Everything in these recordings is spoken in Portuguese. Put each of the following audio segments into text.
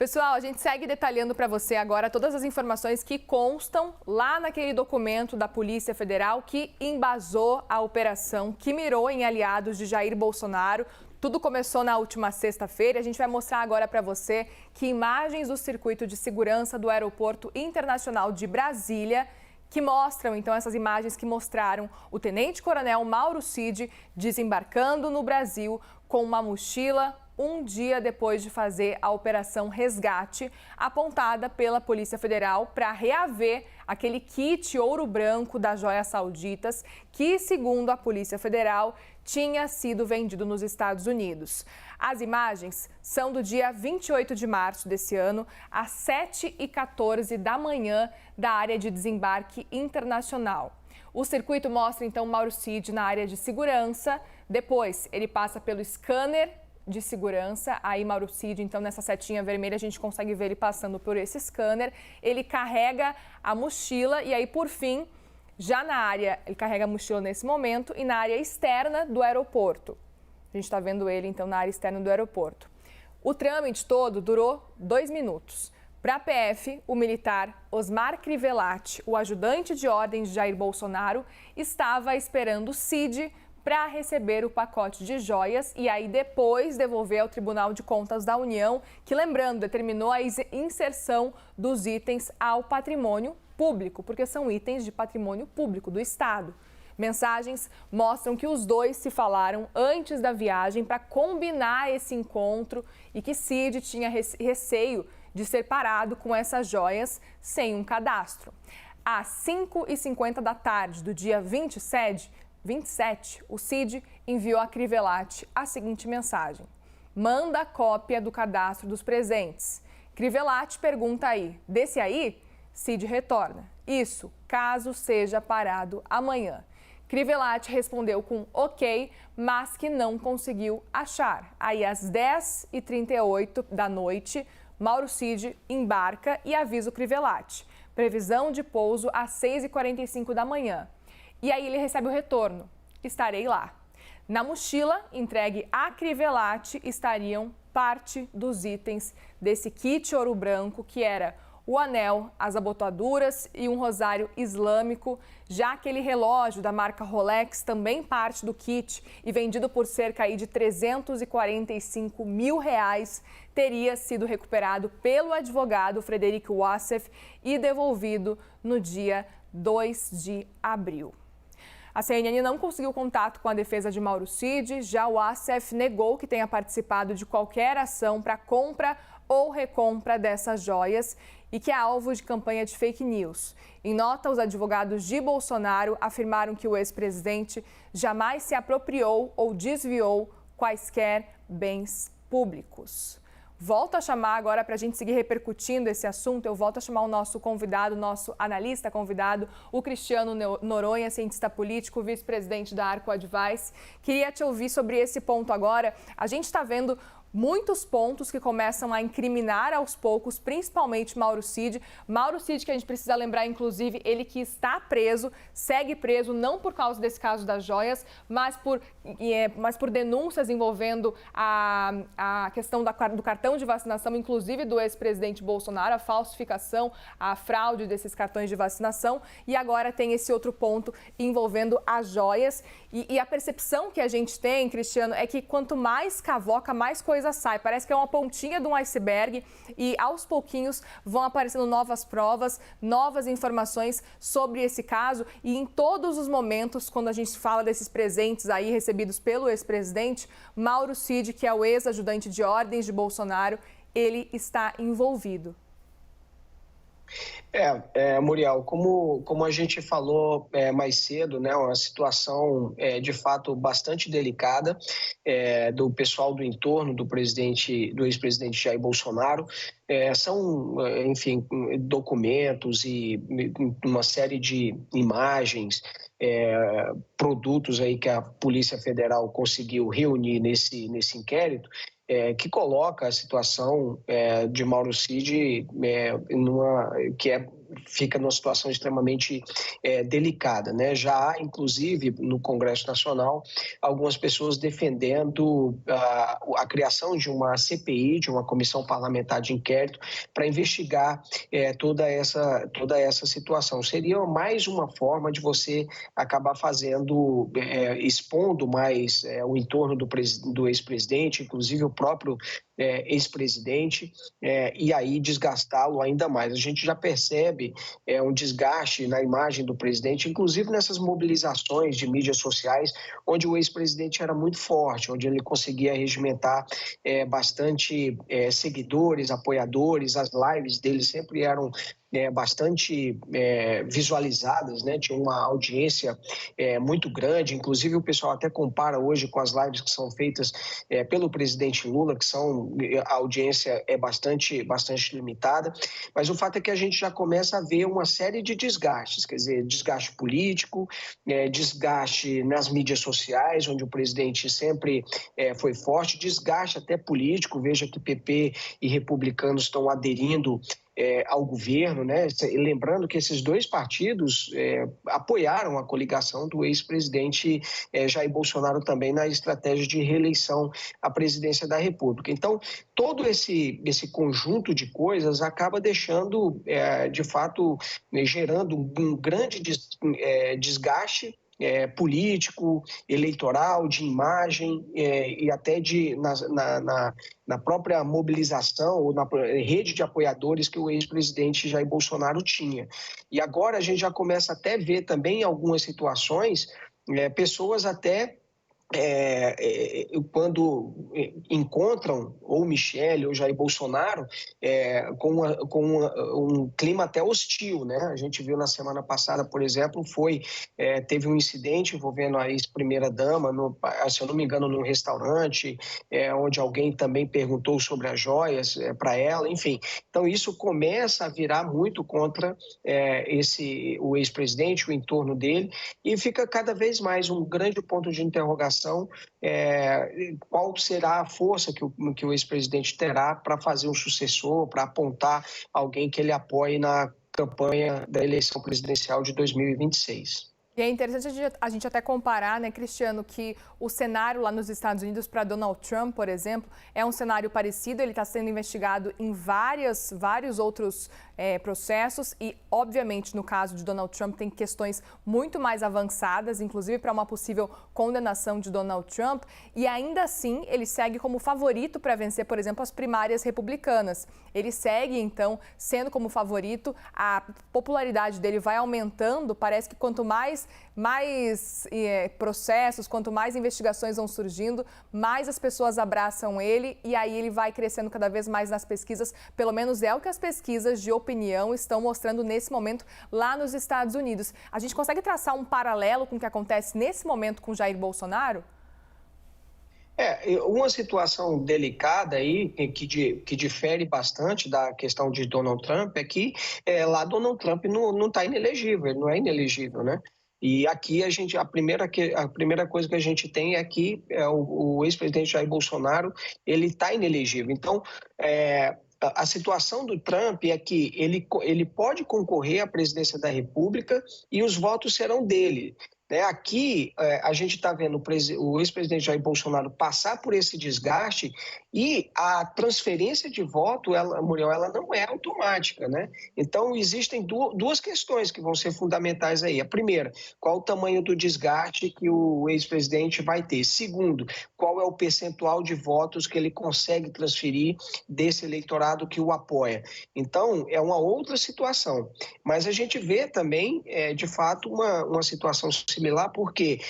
Pessoal, a gente segue detalhando para você agora todas as informações que constam lá naquele documento da Polícia Federal que embasou a operação, que mirou em aliados de Jair Bolsonaro. Tudo começou na última sexta-feira. A gente vai mostrar agora para você que imagens do circuito de segurança do Aeroporto Internacional de Brasília, que mostram, então, essas imagens que mostraram o tenente-coronel Mauro Cid desembarcando no Brasil com uma mochila um dia depois de fazer a Operação Resgate, apontada pela Polícia Federal para reaver aquele kit ouro branco das joias sauditas que, segundo a Polícia Federal, tinha sido vendido nos Estados Unidos. As imagens são do dia 28 de março desse ano, às 7h14 da manhã, da área de desembarque internacional. O circuito mostra, então, Mauro Cid na área de segurança. Depois, ele passa pelo scanner de segurança. Aí, Mauro Cid, então, nessa setinha vermelha, a gente consegue ver ele passando por esse scanner. Ele carrega a mochila e aí, por fim, já na área, ele carrega a mochila nesse momento e na área externa do aeroporto. A gente está vendo ele, então, na área externa do aeroporto. O trâmite todo durou 2 minutos. Para a PF, o militar Osmar Crivellati, o ajudante de ordens de Jair Bolsonaro, estava esperando Cid para receber o pacote de joias e aí depois devolver ao Tribunal de Contas da União, que, lembrando, determinou a inserção dos itens ao patrimônio público, porque são itens de patrimônio público do Estado. Mensagens mostram que os dois se falaram antes da viagem para combinar esse encontro e que Cid tinha receio de ser parado com essas joias sem um cadastro. Às 5h50 da tarde do dia 27, o Cid enviou a Crivellati a seguinte mensagem: manda cópia do cadastro dos presentes. Crivellati pergunta aí, desse aí? Cid retorna, isso, caso seja parado amanhã. Crivellati respondeu com ok, mas que não conseguiu achar. Aí às 10h38 da noite, Mauro Cid embarca e avisa o Crivellati. Previsão de pouso às 6h45 da manhã. E aí ele recebe o retorno. Estarei lá. Na mochila entregue a Crivellati estariam parte dos itens desse kit ouro branco, que era o anel, as abotoaduras e um rosário islâmico. Já aquele relógio da marca Rolex, também parte do kit e vendido por cerca de R$345 mil, teria sido recuperado pelo advogado Frederico Wassef e devolvido no dia 2 de abril. A CNN não conseguiu contato com a defesa de Mauro Cid, já o Wassef negou que tenha participado de qualquer ação para compra ou recompra dessas joias e que é alvo de campanha de fake news. Em nota, os advogados de Bolsonaro afirmaram que o ex-presidente jamais se apropriou ou desviou quaisquer bens públicos. Volto a chamar agora para a gente seguir repercutindo esse assunto. Eu volto a chamar o nosso convidado, nosso analista convidado, o Cristiano Noronha, cientista político, vice-presidente da Arco Advice. Queria te ouvir sobre esse ponto agora. A gente está vendo muitos pontos que começam a incriminar aos poucos, principalmente Mauro Cid. Mauro Cid, que a gente precisa lembrar, inclusive, ele que está preso, segue preso, não por causa desse caso das joias, mas por denúncias envolvendo a questão do cartão de vacinação, inclusive do ex-presidente Bolsonaro, a falsificação, a fraude desses cartões de vacinação. E agora tem esse outro ponto envolvendo as joias. E a percepção que a gente tem, Cristiano, é que quanto mais cavoca, mais coisa sai. Parece que é uma pontinha de um iceberg e aos pouquinhos vão aparecendo novas provas, novas informações sobre esse caso e em todos os momentos, quando a gente fala desses presentes aí recebidos pelo ex-presidente, Mauro Cid, que é o ex-ajudante de ordens de Bolsonaro, ele está envolvido. Muriel, como a gente falou mais cedo, né, uma situação de fato bastante delicada do pessoal do entorno do ex-presidente Jair Bolsonaro. São, enfim, documentos e uma série de imagens, produtos aí que a Polícia Federal conseguiu reunir nesse inquérito, que coloca a situação de Mauro Cid que é fica numa situação extremamente delicada, né? Já há, inclusive, no Congresso Nacional, algumas pessoas defendendo a criação de uma CPI, de uma comissão parlamentar de inquérito, para investigar toda essa situação. Seria mais uma forma de você acabar expondo mais o entorno do ex-presidente, inclusive o próprio ex-presidente, e aí desgastá-lo ainda mais. A gente já percebe um desgaste na imagem do presidente, inclusive nessas mobilizações de mídias sociais, onde o ex-presidente era muito forte, onde ele conseguia regimentar bastante seguidores, apoiadores, as lives dele sempre eram bastante visualizadas, né? Tinha uma audiência muito grande, inclusive o pessoal até compara hoje com as lives que são feitas pelo presidente Lula, que a audiência é bastante limitada, mas o fato é que a gente já começa a ver uma série de desgastes, quer dizer, desgaste político, desgaste nas mídias sociais, onde o presidente sempre foi forte, desgaste até político, veja que PP e republicanos estão aderindo ao governo, né? Lembrando que esses dois partidos apoiaram a coligação do ex-presidente Jair Bolsonaro também na estratégia de reeleição à presidência da República. Então, todo esse conjunto de coisas acaba deixando, de fato, gerando um grande desgaste político, eleitoral, de imagem e até na própria mobilização ou na rede de apoiadores que o ex-presidente Jair Bolsonaro tinha. E agora a gente já começa até a ver também em algumas situações pessoas até quando encontram ou Michele ou Jair Bolsonaro com um clima até hostil, né? A gente viu na semana passada, por exemplo, teve um incidente envolvendo a ex-primeira-dama, se eu não me engano, num restaurante, onde alguém também perguntou sobre as joias para ela, enfim. Então isso começa a virar muito contra o ex-presidente, o entorno dele, e fica cada vez mais um grande ponto de interrogação qual será a força que o ex-presidente terá para fazer um sucessor, para apontar alguém que ele apoie na campanha da eleição presidencial de 2026. E é interessante a gente até comparar, né, Cristiano, que o cenário lá nos Estados Unidos para Donald Trump, por exemplo, é um cenário parecido. Ele está sendo investigado em vários outros processos e, obviamente, no caso de Donald Trump, tem questões muito mais avançadas, inclusive para uma possível condenação de Donald Trump. E ainda assim, ele segue como favorito para vencer, por exemplo, as primárias republicanas. Ele segue, então, sendo como favorito. A popularidade dele vai aumentando. Parece que quanto mais processos, quanto mais investigações vão surgindo, mais as pessoas abraçam ele e aí ele vai crescendo cada vez mais nas pesquisas. Pelo menos é o que as pesquisas de opinião estão mostrando nesse momento lá nos Estados Unidos. A gente consegue traçar um paralelo com o que acontece nesse momento com Jair Bolsonaro? Uma situação delicada aí, que difere bastante da questão de Donald Trump, é que lá Donald Trump não está inelegível, ele não é inelegível, né? E aqui a primeira coisa que a gente tem é que o ex-presidente Jair Bolsonaro, ele está inelegível. Então, a situação do Trump é que ele pode concorrer à presidência da República e os votos serão dele. Aqui, a gente está vendo o ex-presidente Jair Bolsonaro passar por esse desgaste e a transferência de voto, Muriel, ela não é automática, né? Então, existem duas questões que vão ser fundamentais aí. A primeira, qual o tamanho do desgaste que o ex-presidente vai ter? Segundo, qual é o percentual de votos que ele consegue transferir desse eleitorado que o apoia? Então, é uma outra situação. Mas a gente vê também, de fato, uma situação similar, porque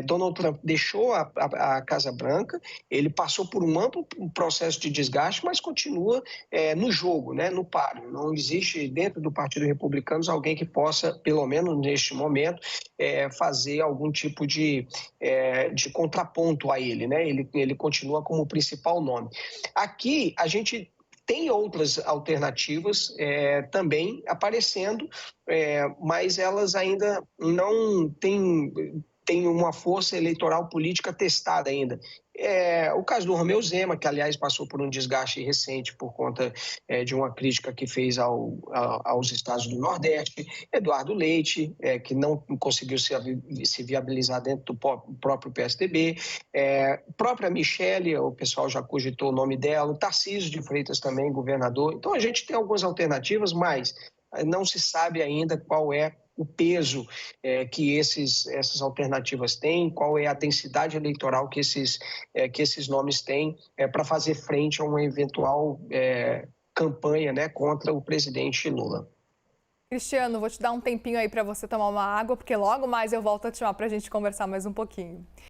Donald Trump deixou a Casa Branca, ele passou por um amplo processo de desgaste, mas continua no jogo, né, no páreo. Não existe dentro do Partido Republicano alguém que possa, pelo menos neste momento, fazer algum tipo de contraponto a ele, né? Ele continua como o principal nome. Aqui, a gente tem outras alternativas também aparecendo, mas elas ainda não têm uma força eleitoral política testada ainda. O caso do Romeu Zema, que aliás passou por um desgaste recente por conta de uma crítica que fez aos estados do Nordeste, Eduardo Leite, que não conseguiu se viabilizar dentro do próprio PSDB, própria Michele, o pessoal já cogitou o nome dela, o Tarcísio de Freitas também, governador. Então a gente tem algumas alternativas, mas não se sabe ainda qual é o peso que essas alternativas têm, qual é a densidade eleitoral que esses nomes têm para fazer frente a uma eventual campanha, né, contra o presidente Lula. Cristiano, vou te dar um tempinho aí para você tomar uma água, porque logo mais eu volto a te chamar para a gente conversar mais um pouquinho.